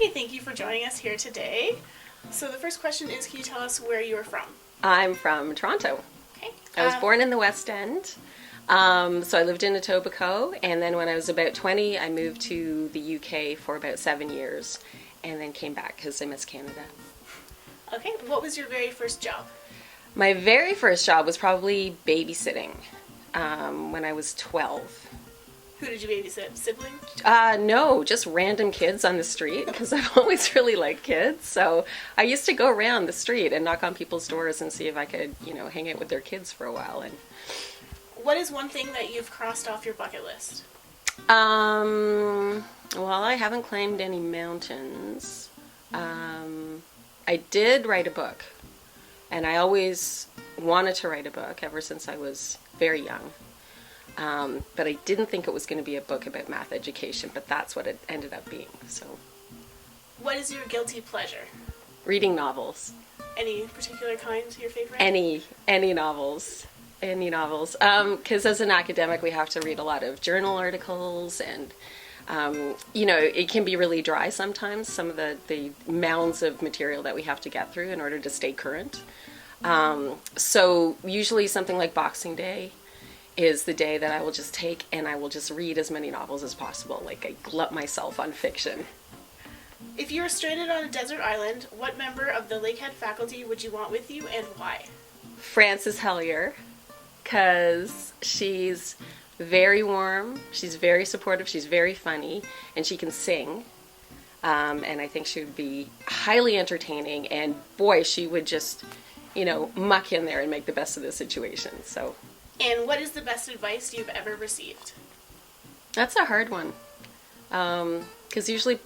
Okay, thank you for joining us here today. So the first question is, can you tell us where you are from? I'm from Toronto. Okay. I was born in the West End. So I lived in Etobicoke, and then when I was about 20, I moved to the UK for about 7 years, and then came back because I miss Canada. Okay, what was your very first job? My very first job was probably babysitting when I was 12. Who did you babysit? Sibling? No, just random kids on the street because I've always really liked kids. So I used to go around the street and knock on people's doors and see if I could, hang out with their kids for a while. And what is one thing that you've crossed off your bucket list? Well, I haven't climbed any mountains. I did write a book, and I always wanted to write a book ever since I was very young. But I didn't think it was going to be a book about math education, but that's what it ended up being. So, what is your guilty pleasure? Reading novels. Any particular kind your favorite? Any novels. Any novels. Because as an academic, we have to read a lot of journal articles, and it can be really dry sometimes, some of the mounds of material that we have to get through in order to stay current. So usually something like Boxing Day is the day that I will just take and I will just read as many novels as possible. Like, I glut myself on fiction. If you were stranded on a desert island, what member of the Lakehead faculty would you want with you and why? Frances Hellier, because she's very warm, she's very supportive, she's very funny, and she can sing. And I think she would be highly entertaining, and boy, she would just, muck in there and make the best of the situation. So. And what is the best advice you've ever received? That's a hard one. Because usually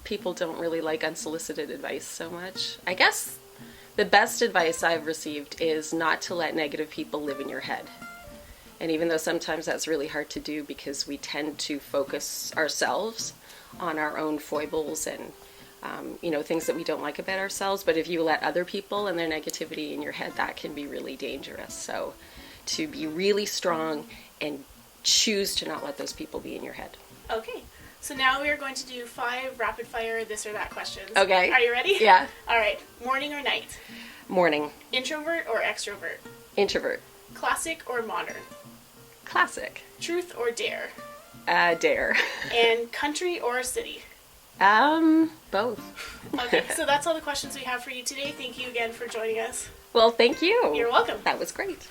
people don't really like unsolicited advice so much. I guess the best advice I've received is not to let negative people live in your head. And even though sometimes that's really hard to do because we tend to focus ourselves on our own foibles and things that we don't like about ourselves, but if you let other people and their negativity in your head, that can be really dangerous. So to be really strong and choose to not let those people be in your head. Okay, so now we are going to do 5 rapid fire this or that questions. Okay. Are you ready? Yeah. All right, morning or night? Morning. Introvert or extrovert? Introvert. Classic or modern? Classic. Truth or dare? Dare. And country or city? Both. Okay, so that's all the questions we have for you today. Thank you again for joining us. Well, thank you. You're welcome. That was great.